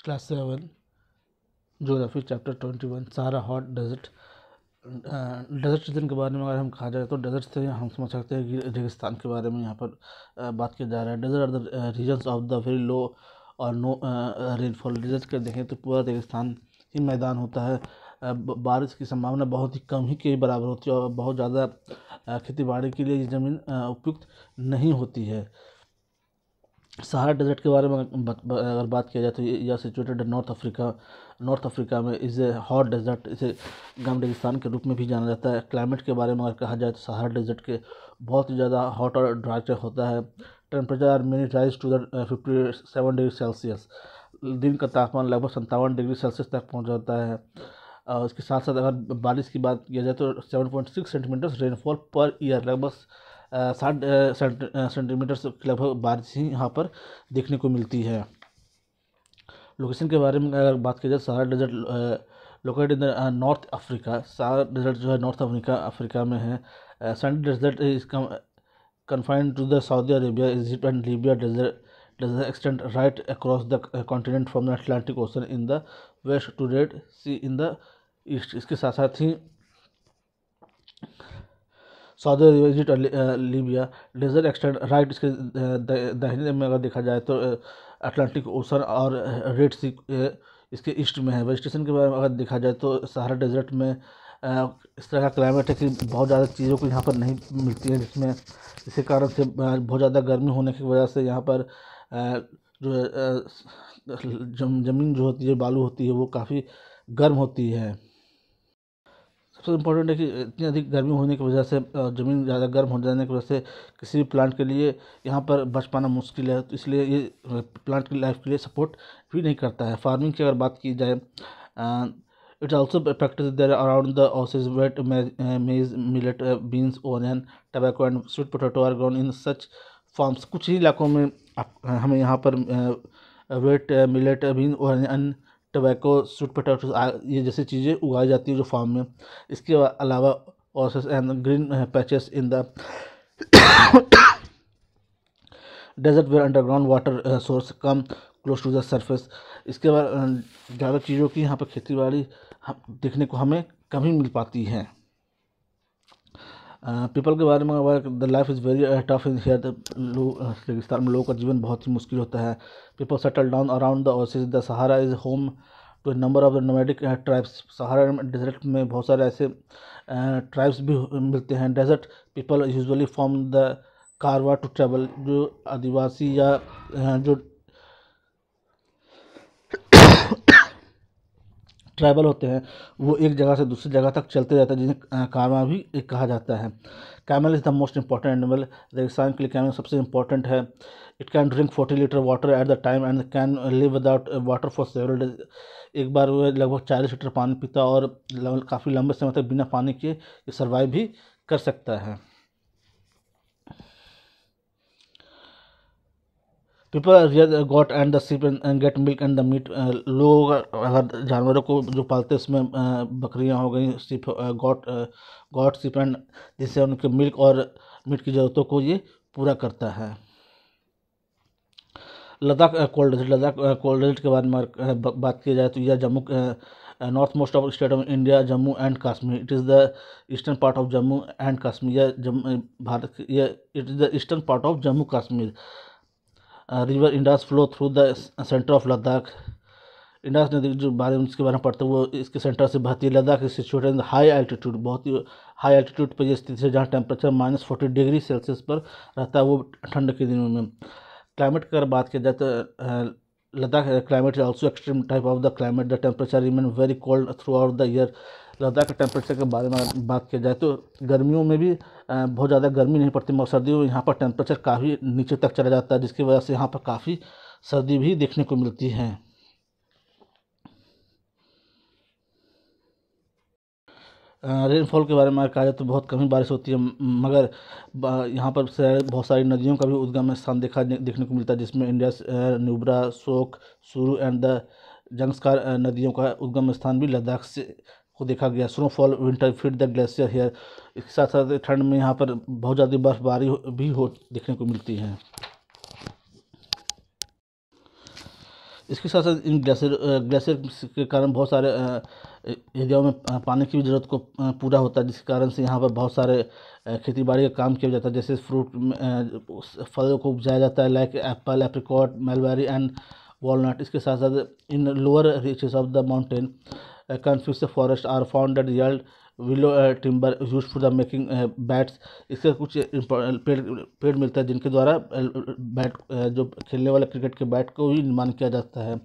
Class 7 geography chapter 21 सहारा hot desert. Desert region के बारे में अगर हम कहा जाए तो डेजर्ट से हम समझ सकते हैं कि रेगिस्तान के बारे में यहाँ पर बात किया जा रहा है। Desert are the regions of the very low और नो रेनफॉल। डेजर्ट के देखें तो पूरा रेगिस्तान ही मैदान होता है। बारिश की संभावना बहुत ही कम ही के बराबर होती है और बहुत ज़्यादा खेती बाड़ी के लिए ये ज़मीन उपयुक्त नहीं होती है। सहारा डेजर्ट के बारे में अगर बात किया जाए तो यह सिचुएटेड नॉर्थ अफ्रीका में इज़ ए हॉट डेजर्ट। इसे गर्म रेगिस्तान के रूप में भी जाना जाता है। क्लाइमेट के बारे में अगर कहा जाए तो सहारा डेजर्ट के बहुत ही ज़्यादा हॉट और ड्राई होता है। Temperature are many rise to the 57 degree Celsius. दिन का तापमान लगभग 57 डिग्री सेल्सियस तक पहुँच जाता है। और इसके साथ साथ अगर बारिश की बात किया जाए तो 7.6 सेंटीमीटर रेनफॉल पर ईयर, लगभग 60 सेंटीमीटर से लगभग बारिश ही यहाँ पर देखने को मिलती है। लोकेशन के बारे में अगर बात की जाए, Sahara desert located in the North Africa. Sahara desert जो है नॉर्थ अफ्रीका में है। Sandy desert is confined to the Saudi Arabia, Egypt and Libya desert extend right across the continent from the Atlantic Ocean in the west to Red Sea in the east। इसके साथ साथ ही Saudi Arabia, Egypt और Libya desert extend right, इसके दाहिने में अगर देखा जाए तो अटलांटिक ओशन और रेड सी इसके ईस्ट में है। वेजिटेशन के बारे में अगर देखा जाए तो सहारा डेजर्ट में इस तरह का क्लाइमेट है कि बहुत ज़्यादा चीज़ों को यहाँ पर नहीं मिलती है, जिसमें इसी कारण से बहुत ज़्यादा गर्मी होने की वजह से यहाँ पर जो ज़मीन जो होती है, बालू होती है, वो काफ़ी गर्म होती है। सबसे इम्पोर्टेंट है कि इतनी अधिक गर्मी होने की वजह से ज़मीन ज़्यादा गर्म हो जाने की वजह से किसी भी प्लांट के लिए यहाँ पर बच पाना मुश्किल है। तो इसलिए ये प्लांट की लाइफ के लिए सपोर्ट भी नहीं करता है। फार्मिंग की अगर बात की जाए, it's also practice there around the oases wheat maize millet beans onion tobacco and sweet potato are grown in such farms. कुछ ही इलाकों में हमें यहाँ पर wheat millet bean onion tobacco sweet potato ये जैसी चीज़ें उगाई जाती है जो फार्म में। इसके अलावा oases and green patches in the desert where underground water source come close to the surface. इसके बाद ज़्यादा चीज़ों की यहाँ पर खेती बाड़ी देखने को हमें कम ही मिल पाती है। पीपल के बारे में, the life is very tough in here. रेगिस्तान में लोगों का जीवन बहुत ही मुश्किल होता है। People settle down around the oases. The Sahara is home to number of the nomadic tribes. Sahara desert में बहुत सारे ऐसे ट्राइब्स भी मिलते हैं। Desert people usually form the caravan to travel. जो आदिवासी या जो ट्राइबल होते हैं वो एक जगह से दूसरी जगह तक चलते रहते हैं, जिन्हें कारवां भी कहा जाता है। Camel is the most important animal. रेगिस्तान के लिए कैमल सबसे इंपॉर्टेंट है। It can drink 40 litre water at the time and can live without water for several days. एक बार वो लगभग 40 लीटर पानी पीता और काफ़ी लंबे समय तक बिना पानी के सर्वाइव भी कर सकता है। People rear goat and the sheep and get milk and the meat. लोग अगर जानवरों को जो पालते हैं उसमें बकरियां हो गई, सीप, गॉट सीप एंड, जिससे उनके मिल्क और मीट की ज़रूरतों को ये पूरा करता है। Ladakh cold desert. Ladakh cold desert के बारे में बात की जाए तो यह Jammu north most of state of India, Jammu and Kashmir. It is the eastern part of Jammu and Kashmir. यह it is the eastern part of Jammu Kashmir. River Indus flow through the centre of Ladakh. Indus नदी जो बारे में इसके बारे में पढ़ते हैं वो इसके सेंटर से बहती है। Ladakh is situated in high altitude, बहुत ही हाई एल्टीट्यूड पर यह स्थित है, जहाँ टेम्परेचर -40 डिग्री सेल्सियस पर रहता है, वो ठंड के दिनों में। क्लाइमेट की अगर बात की जाए तो Ladakh climate is also extreme type of the climate. The temperature remain very cold through out the year. Ladakh के टेम्परेचर के बारे में बात की जाए तो गर्मियों में भी बहुत ज़्यादा गर्मी नहीं पड़ती, मगर सर्दियों में यहाँ पर टेम्परेचर काफ़ी नीचे तक चला जाता है, जिसकी वजह से यहाँ पर काफ़ी सर्दी भी देखने को मिलती है। रेनफॉल के बारे में कहा जाए तो बहुत कम ही बारिश होती है, मगर यहाँ पर बहुत सारी नदियों का भी उद्गम स्थान देखने को मिलता है, जिसमें इंडियस नुब्रा, शोक, सुरु एंड द जंगस्कार नदियों का उद्गम स्थान भी लद्दाख से को देखा गया। Snowfall winter feed the glacier here. इसके साथ साथ ठंड में यहाँ पर बहुत ज़्यादा बर्फबारी भी देखने को मिलती है। इसके साथ साथ इन ग्लेशियर के कारण बहुत सारे एरियाओं में पानी की भी ज़रूरत को पूरा होता है, जिसके कारण से यहाँ पर बहुत सारे खेती बाड़ी का काम किया जाता है, जैसे फ्रूट फलों को उपजाया जाता है, like apple, apricot, mulberry and walnut. इसके साथ साथ in lower reaches of the mountain confucius forest are found that yield willow timber use for the making bats. इससे कुछ पेड़ मिलता है जिनके द्वारा बैट जो खेलने वाले क्रिकेट के बैट को भी निर्माण किया जाता है।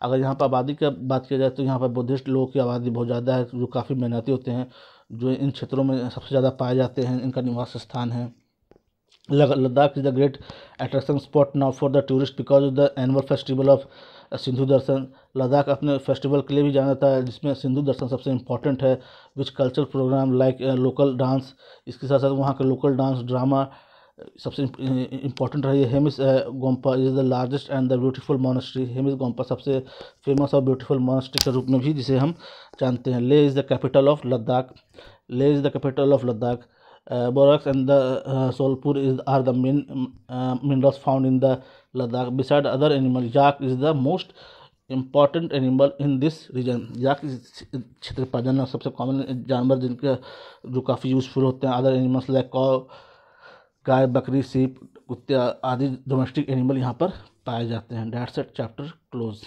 अगर यहाँ पर आबादी की बात की जाए तो यहाँ पर बुद्धिस्ट लोगों की आबादी बहुत ज़्यादा है, जो काफ़ी मेहनती होते हैं, जो इन क्षेत्रों में सबसे ज़्यादा पाए जाते हैं, इनका निवास स्थान है। Ladakh is the great attraction spot now for the tourist because of the annual festival of Sindhu Darshan. Ladakh अपने फेस्टिवल के लिए भी जाना जाता है, जिसमें सिंधु दर्शन सबसे इम्पॉर्टेंट है, which cultural programme like local dance. इसके साथ साथ वहाँ के लोकल डांस ड्रामा सबसे इम्पॉर्टेंट रही है। Hemis Gompa is the largest and the beautiful monastery. Hemis Gompa सबसे फेमस और ब्यूटीफुल मोनेस्ट्री के रूप में भी जिसे हम जानते हैं। Leh is the capital of Ladakh. Leh is the capital of Ladakh. Borax and the Solpur are the main minerals found in the Ladakh. Beside other animals, yak is the most important animal in this region. yak इस क्षेत्र के पाए सबसे common जानवर जिनके जो काफ़ी useful होते हैं। अदर एनिमल्स लाइक कौ, गाय, बकरी, सीप, कुत्ते आदि डोमेस्टिक एनिमल यहाँ पर पाए जाते हैं। That's it, chapter close.